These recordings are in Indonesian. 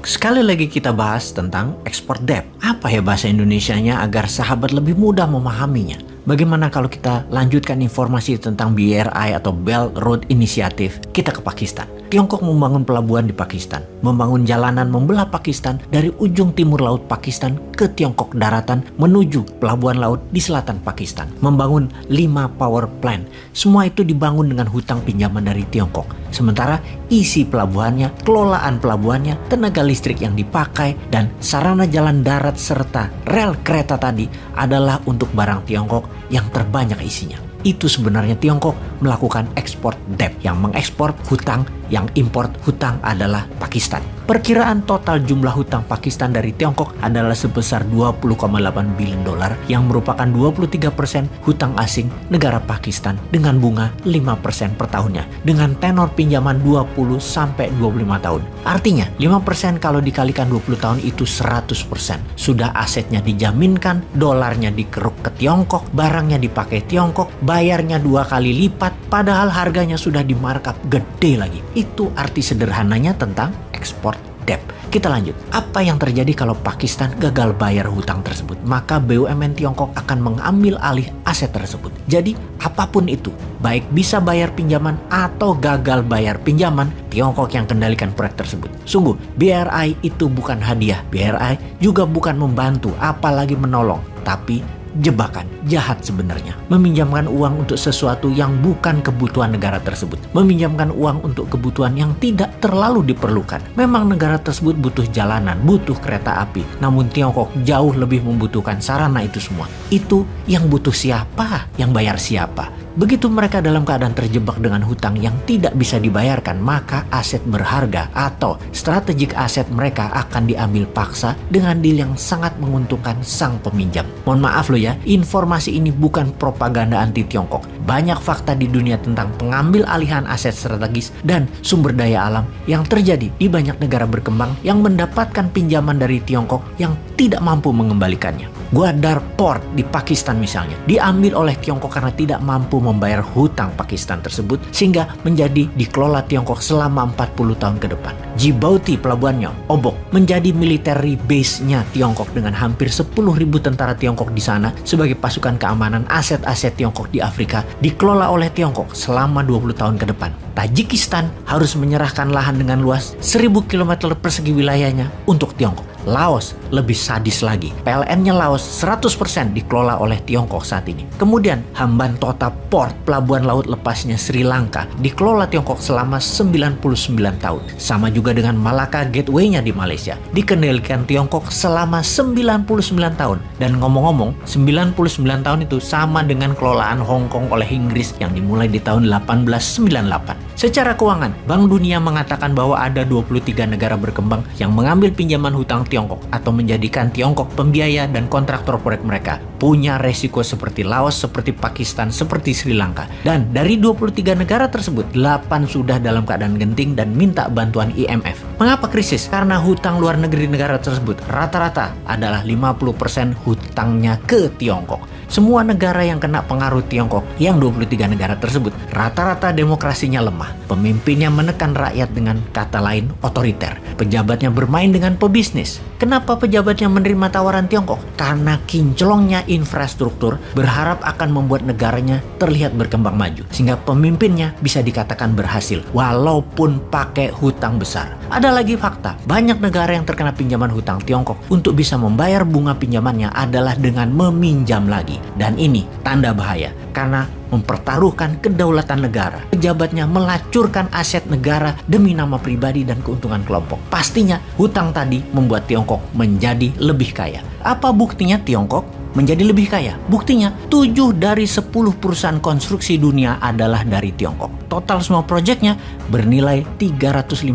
sekali lagi kita bahas tentang export debt. Apa ya bahasa Indonesianya agar sahabat lebih mudah memahaminya? Bagaimana kalau kita lanjutkan informasi tentang BRI atau Belt Road Initiative, kita ke Pakistan. Tiongkok membangun pelabuhan di Pakistan, membangun jalanan membelah Pakistan dari ujung timur laut Pakistan ke Tiongkok daratan menuju pelabuhan laut di selatan Pakistan, membangun 5 power plant. Semua itu dibangun dengan hutang pinjaman dari Tiongkok. Sementara isi pelabuhannya, kelolaan pelabuhannya, tenaga listrik yang dipakai, dan sarana jalan darat serta rel kereta tadi adalah untuk barang Tiongkok yang terbanyak isinya. Itu sebenarnya Tiongkok melakukan ekspor debt, yang mengekspor hutang, yang import hutang adalah Pakistan. Perkiraan total jumlah hutang Pakistan dari Tiongkok adalah sebesar 20,8 bilion dolar yang merupakan 23% hutang asing negara Pakistan dengan bunga 5% per tahunnya dengan tenor pinjaman 20 sampai 25 tahun. Artinya 5% kalau dikalikan 20 tahun itu 100%. Sudah asetnya dijaminkan, dolarnya dikeruk ke Tiongkok, barangnya dipakai Tiongkok, bayarnya 2 kali lipat, padahal harganya sudah di markup gede lagi. Itu arti sederhananya tentang ekspor debt. Kita lanjut. Apa yang terjadi kalau Pakistan gagal bayar hutang tersebut? Maka BUMN Tiongkok akan mengambil alih aset tersebut. Jadi apapun itu, baik bisa bayar pinjaman atau gagal bayar pinjaman, Tiongkok yang kendalikan proyek tersebut. Sungguh, BRI itu bukan hadiah. BRI juga bukan membantu, apalagi menolong. Tapi jebakan, jahat sebenarnya. Meminjamkan uang untuk sesuatu yang bukan kebutuhan negara tersebut. Meminjamkan uang untuk kebutuhan yang tidak terlalu diperlukan. Memang negara tersebut butuh jalanan, butuh kereta api. Namun Tiongkok jauh lebih membutuhkan sarana itu semua. Itu yang butuh siapa? Yang bayar siapa? Begitu mereka dalam keadaan terjebak dengan hutang yang tidak bisa dibayarkan, maka aset berharga atau strategik aset mereka akan diambil paksa dengan deal yang sangat menguntungkan sang peminjam. Mohon maaf loh ya, informasi ini bukan propaganda anti Tiongkok. Banyak fakta di dunia tentang pengambil alihan aset strategis dan sumber daya alam yang terjadi di banyak negara berkembang yang mendapatkan pinjaman dari Tiongkok yang tidak mampu mengembalikannya. Gwadar Port di Pakistan misalnya diambil oleh Tiongkok karena tidak mampu membayar hutang Pakistan tersebut sehingga menjadi dikelola Tiongkok selama 40 tahun ke depan. Djibouti pelabuhannya, Obok, menjadi military base-nya Tiongkok dengan hampir 10.000 tentara Tiongkok di sana sebagai pasukan keamanan aset-aset Tiongkok di Afrika dikelola oleh Tiongkok selama 20 tahun ke depan. Tajikistan harus menyerahkan lahan dengan luas 1.000 km persegi wilayahnya untuk Tiongkok. Laos lebih sadis lagi. PLN-nya Laos 100% dikelola oleh Tiongkok saat ini. Kemudian Hambantota Port, pelabuhan laut lepasnya Sri Lanka, dikelola Tiongkok selama 99 tahun. Sama juga dengan Malacca Gateway-nya di Malaysia, dikendalikan Tiongkok selama 99 tahun. Dan ngomong-ngomong, 99 tahun itu sama dengan kelolaan Hong Kong oleh Inggris yang dimulai di tahun 1898. Secara keuangan, Bank Dunia mengatakan bahwa ada 23 negara berkembang yang mengambil pinjaman hutang Tiongkok atau menjadikan Tiongkok pembiaya dan kontraktor proyek mereka. Punya resiko seperti Laos, seperti Pakistan, seperti Sri Lanka. Dan dari 23 negara tersebut, 8 sudah dalam keadaan genting dan minta bantuan IMF. Mengapa krisis? Karena hutang luar negeri negara tersebut rata-rata adalah 50% hutangnya ke Tiongkok. Semua negara yang kena pengaruh Tiongkok, yang 23 negara tersebut, rata-rata demokrasinya lemah. Pemimpinnya menekan rakyat dengan kata lain otoriter. Pejabatnya bermain dengan pebisnis. Kenapa pejabatnya menerima tawaran Tiongkok? Karena kinclongnya infrastruktur berharap akan membuat negaranya terlihat berkembang maju. Sehingga pemimpinnya bisa dikatakan berhasil, walaupun pakai hutang besar. Ada lagi fakta, banyak negara yang terkena pinjaman hutang Tiongkok untuk bisa membayar bunga pinjamannya adalah dengan meminjam lagi. Dan ini tanda bahaya, karena mempertaruhkan kedaulatan negara. Pejabatnya melacurkan aset negara demi nama pribadi dan keuntungan kelompok. Pastinya hutang tadi membuat Tiongkok menjadi lebih kaya. Apa buktinya Tiongkok menjadi lebih kaya? Buktinya 7 dari 10 perusahaan konstruksi dunia adalah dari Tiongkok. Total semua proyeknya bernilai 350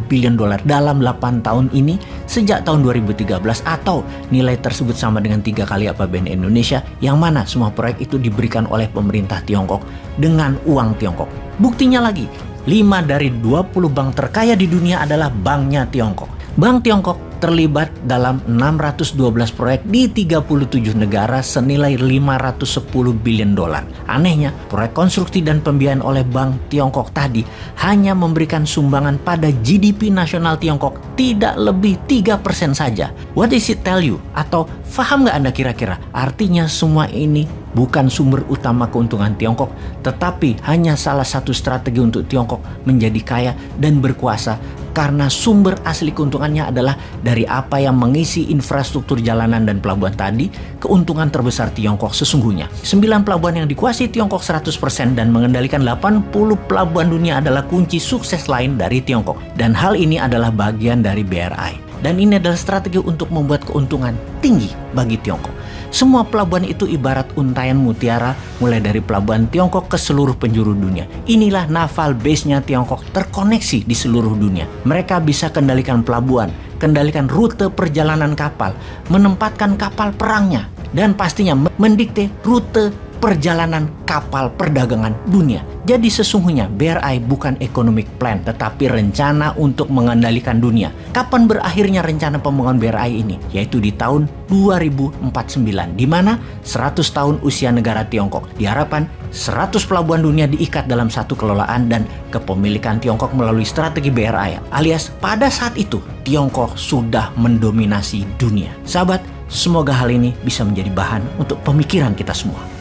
bilion dolar dalam 8 tahun ini sejak tahun 2013, atau nilai tersebut sama dengan 3 kali APBN Indonesia, yang mana semua proyek itu diberikan oleh pemerintah Tiongkok dengan uang Tiongkok. Buktinya lagi, 5 dari 20 bank terkaya di dunia adalah banknya Tiongkok. Bank Tiongkok terlibat dalam 612 proyek di 37 negara senilai 510 billion dolar. Anehnya, proyek konstruksi dan pembiayaan oleh Bank Tiongkok tadi hanya memberikan sumbangan pada GDP nasional Tiongkok tidak lebih 3% saja. What does it tell you? Atau paham nggak Anda kira-kira? Artinya semua ini bukan sumber utama keuntungan Tiongkok, tetapi hanya salah satu strategi untuk Tiongkok menjadi kaya dan berkuasa, karena sumber asli keuntungannya adalah dari apa yang mengisi infrastruktur jalanan dan pelabuhan tadi. Keuntungan terbesar Tiongkok sesungguhnya. 9 pelabuhan yang dikuasai Tiongkok 100% dan mengendalikan 80 pelabuhan dunia adalah kunci sukses lain dari Tiongkok. Dan hal ini adalah bagian dari BRI. Dan ini adalah strategi untuk membuat keuntungan tinggi bagi Tiongkok. Semua pelabuhan itu ibarat untaian mutiara, mulai dari pelabuhan Tiongkok ke seluruh penjuru dunia. Inilah naval base-nya Tiongkok terkoneksi di seluruh dunia. Mereka bisa kendalikan pelabuhan, kendalikan rute perjalanan kapal, menempatkan kapal perangnya, dan pastinya mendikte rute perjalanan kapal perdagangan dunia. Jadi sesungguhnya BRI bukan economic plan, tetapi rencana untuk mengendalikan dunia. Kapan berakhirnya rencana pembangunan BRI ini? Yaitu di tahun 2049, di mana 100 tahun usia negara Tiongkok. Diharapkan 100 pelabuhan dunia diikat dalam satu kelolaan dan kepemilikan Tiongkok melalui strategi BRI. Alias pada saat itu Tiongkok sudah mendominasi dunia. Sahabat, semoga hal ini bisa menjadi bahan untuk pemikiran kita semua.